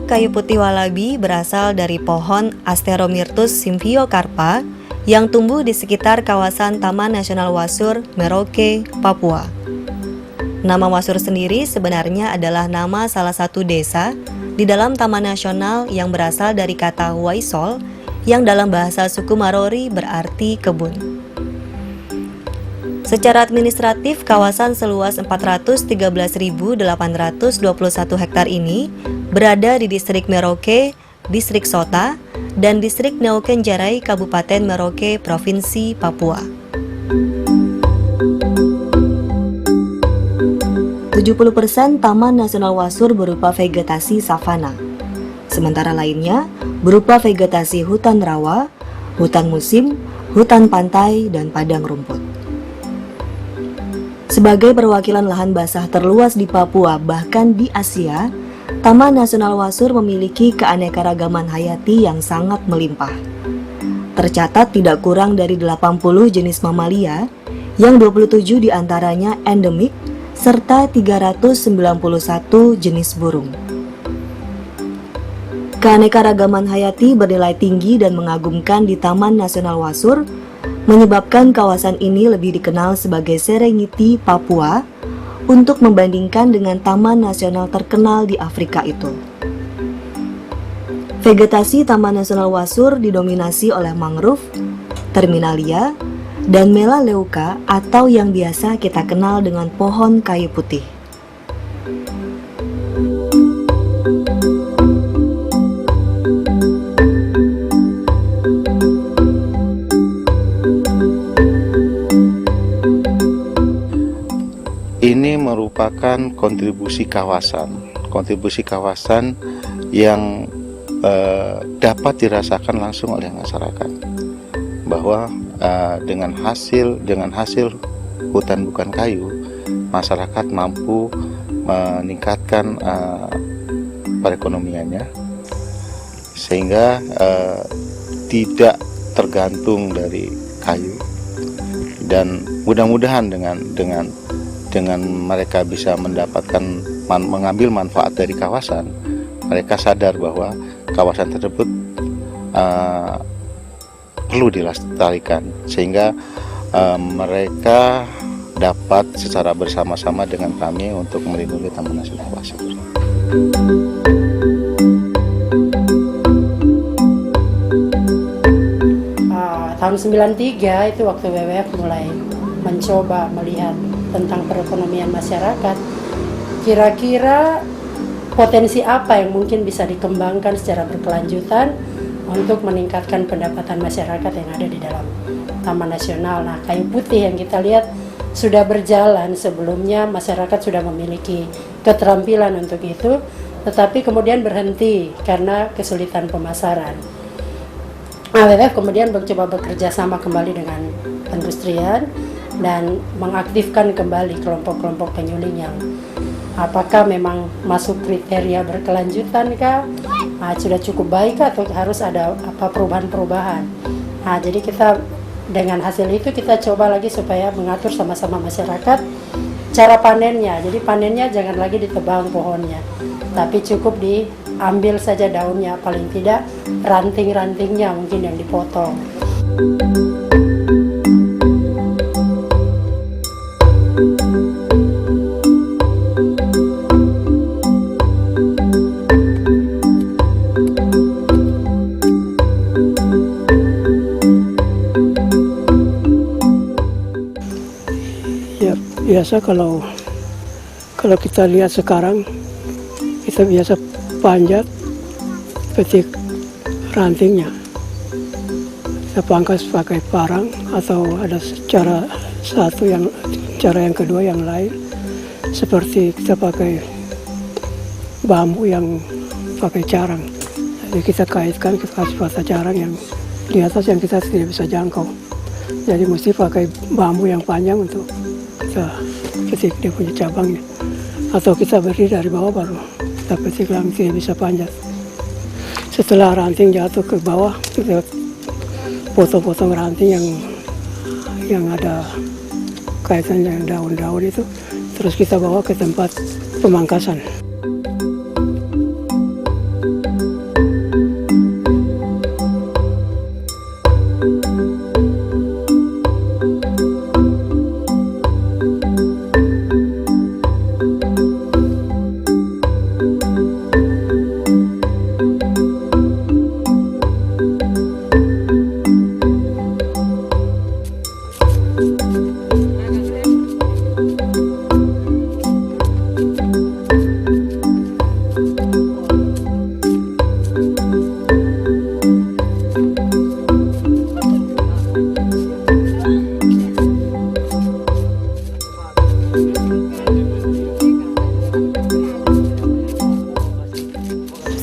kayu putih walabi berasal dari pohon Asteromyrtus symphyocarpa yang tumbuh di sekitar kawasan Taman Nasional Wasur, Merauke, Papua. Nama Wasur sendiri sebenarnya adalah nama salah satu desa di dalam Taman Nasional yang berasal dari kata Waisol yang dalam bahasa suku Marori berarti kebun. Secara administratif, kawasan seluas 413.821 hektar ini berada di Distrik Merauke, Distrik Sota, dan Distrik Neukenjarai, Kabupaten Merauke, Provinsi Papua. 70% Taman Nasional Wasur berupa vegetasi savana, sementara lainnya berupa vegetasi hutan rawa, hutan musim, hutan pantai, dan padang rumput. Sebagai perwakilan lahan basah terluas di Papua bahkan di Asia, Taman Nasional Wasur memiliki keanekaragaman hayati yang sangat melimpah. Tercatat tidak kurang dari 80 jenis mamalia, yang 27 diantaranya endemik, serta 391 jenis burung. Keanekaragaman hayati bernilai tinggi dan mengagumkan di Taman Nasional Wasur, menyebabkan kawasan ini lebih dikenal sebagai Serengeti Papua untuk membandingkan dengan taman nasional terkenal di Afrika itu. Vegetasi Taman Nasional Wasur didominasi oleh mangrove, terminalia, dan melaleuca atau yang biasa kita kenal dengan pohon kayu putih. Ini merupakan kontribusi kawasan yang dapat dirasakan langsung oleh masyarakat, bahwa dengan hasil hutan bukan kayu, masyarakat mampu meningkatkan perekonomiannya sehingga tidak tergantung dari kayu, dan mudah-mudahan dengan mereka bisa mengambil manfaat dari kawasan, mereka sadar bahwa kawasan tersebut perlu dilestarikan, sehingga mereka dapat secara bersama-sama dengan kami untuk melindungi Taman Nasional Wasur. Tahun 93 itu waktu WWF mulai mencoba melihat tentang perekonomian masyarakat, kira-kira potensi apa yang mungkin bisa dikembangkan secara berkelanjutan untuk meningkatkan pendapatan masyarakat yang ada di dalam Taman Nasional. Nah, kayu putih yang kita lihat sudah berjalan sebelumnya, masyarakat sudah memiliki keterampilan untuk itu, tetapi kemudian berhenti karena kesulitan pemasaran. WWF kemudian mencoba bekerja sama kembali dengan perindustrian dan mengaktifkan kembali kelompok-kelompok penyuling yang apakah memang masuk kriteria berkelanjutan kah? Sudah cukup baik kah, atau harus ada perubahan-perubahan? Jadi kita dengan hasil itu kita coba lagi supaya mengatur sama-sama masyarakat cara panennya. Jadi panennya jangan lagi ditebang pohonnya, tapi cukup diambil saja daunnya, paling tidak ranting-rantingnya mungkin yang dipotong. Biasa kalau kita lihat sekarang, kita biasa panjat, petik rantingnya, kita pangkas pakai parang, atau ada cara yang kedua yang lain, seperti kita pakai bambu yang pakai carang. Jadi kita kaitkan, kita kasih patah carang yang di atas yang kita tidak bisa jangkau. Jadi mesti pakai bambu yang panjang untuk kita petik dia punya cabangnya, atau kita berdiri dari bawah baru kita petik yang tidak bisa panjat. Setelah ranting jatuh ke bawah, kita potong-potong ranting yang ada kaitannya daun-daun itu, terus kita bawa ke tempat pemangkasan.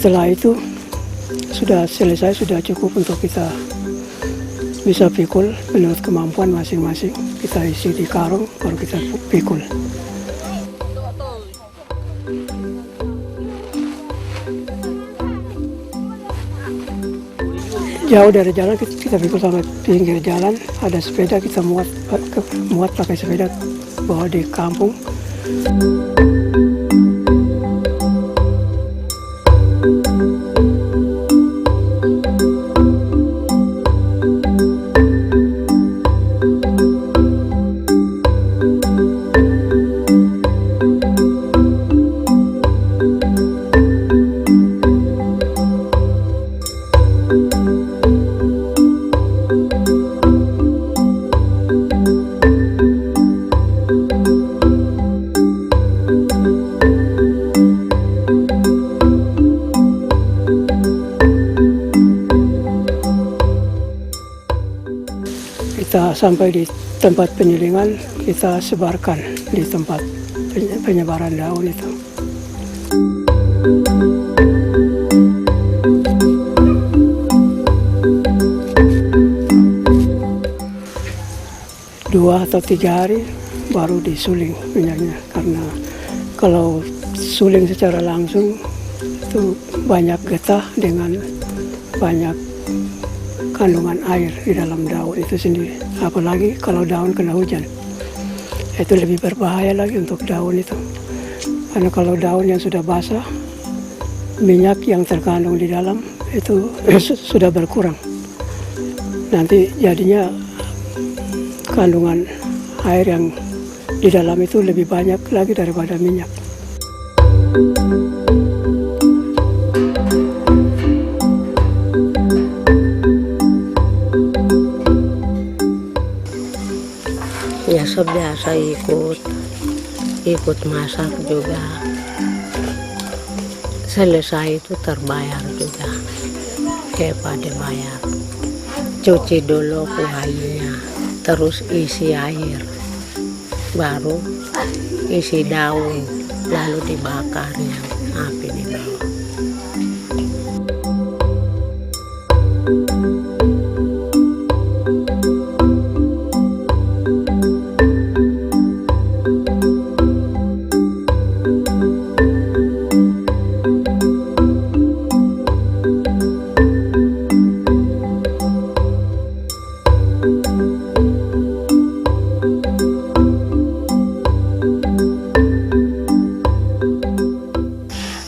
Setelah itu sudah selesai, sudah cukup untuk kita bisa pikul menurut kemampuan masing-masing. Kita isi di karung, baru kita pikul. Jauh dari jalan kita pikul sampai pinggir jalan, ada sepeda kita muat pakai sepeda bawa di kampung. Kita sampai di tempat penyulingan, kita sebarkan di tempat penyebaran daun itu. Dua atau 3 hari baru disuling minyaknya, karena kalau suling secara langsung itu banyak getah dengan banyak kandungan air di dalam daun itu sendiri. Apalagi kalau daun kena hujan, itu lebih berbahaya lagi untuk daun itu. Karena kalau daun yang sudah basah, minyak yang terkandung di dalam itu sudah berkurang. Nanti jadinya kandungan air yang di dalam itu lebih banyak lagi daripada minyak. Biasa ikut masak juga, selesai itu terbayar juga, pada bayar. Cuci dulu kuahnya, terus isi air, baru isi daun, lalu dibakarnya, api di bawah.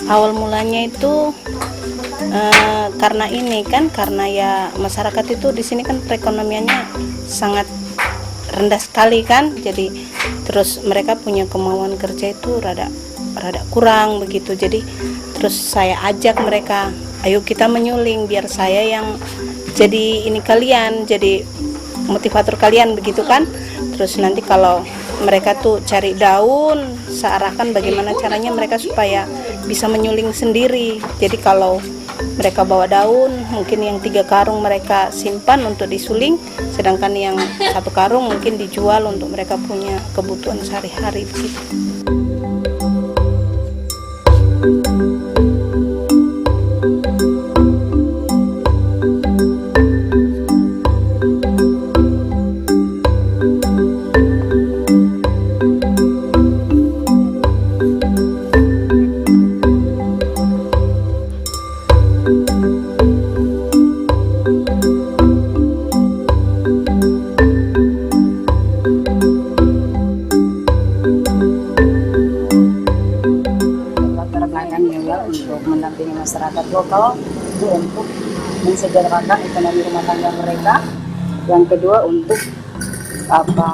Awal mulanya itu karena karena ya masyarakat itu di sini kan perekonomiannya sangat rendah sekali kan, jadi terus mereka punya kemauan kerja itu rada kurang begitu. Jadi terus saya ajak mereka, ayo kita menyuling biar saya yang jadi kalian, jadi motivator kalian begitu kan. Terus nanti kalau mereka tuh cari daun, saya arahkan bagaimana caranya mereka supaya bisa menyuling sendiri. Jadi kalau mereka bawa daun, mungkin yang 3 karung mereka simpan untuk disuling, sedangkan yang 1 karung mungkin dijual untuk mereka punya kebutuhan sehari-hari begitu. Untuk mendampingi masyarakat lokal itu untuk mensejahterakan ekonomi rumah tangga mereka. Yang kedua untuk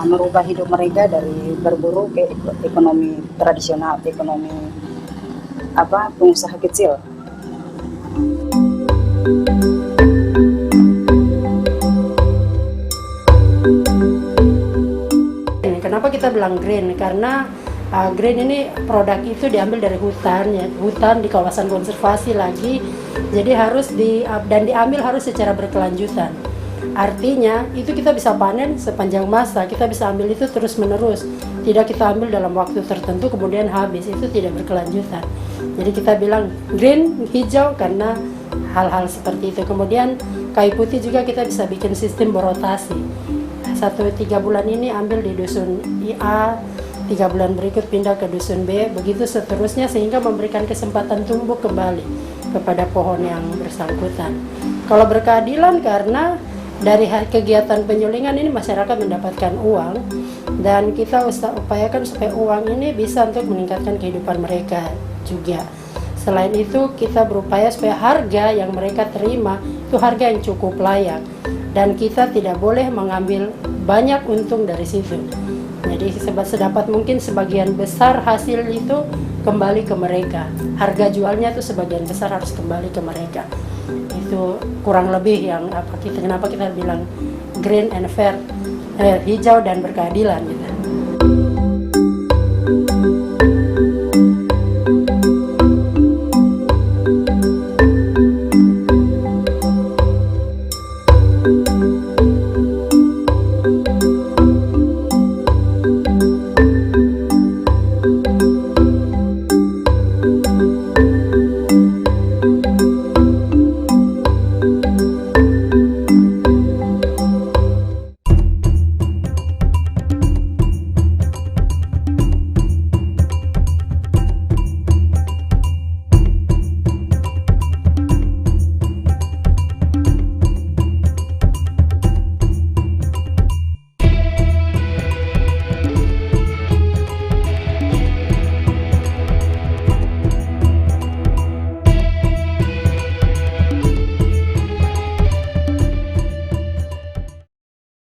merubah hidup mereka dari berburu ke ekonomi tradisional, ekonomi pengusaha kecil. Kenapa kita bilang green? Karena green ini produk itu diambil dari hutan, ya, hutan di kawasan konservasi lagi, jadi harus diambil harus secara berkelanjutan. Artinya itu kita bisa panen sepanjang masa, kita bisa ambil itu terus menerus, tidak kita ambil dalam waktu tertentu kemudian habis, itu tidak berkelanjutan. Jadi kita bilang green, hijau karena hal-hal seperti itu. Kemudian kayu putih juga kita bisa bikin sistem berotasi. 3 bulan ini ambil di dusun A, 3 bulan berikut pindah ke dusun B, begitu seterusnya sehingga memberikan kesempatan tumbuh kembali kepada pohon yang bersangkutan. Kalau berkeadilan karena dari kegiatan penyulingan ini masyarakat mendapatkan uang dan kita upayakan supaya uang ini bisa untuk meningkatkan kehidupan mereka juga. Selain itu kita berupaya supaya harga yang mereka terima itu harga yang cukup layak dan kita tidak boleh mengambil banyak untung dari situ. Jadi sedapat mungkin sebagian besar hasil itu kembali ke mereka. Harga jualnya itu sebagian besar harus kembali ke mereka. Itu kurang lebih yang kenapa kita bilang green and fair, hijau dan berkeadilan gitu.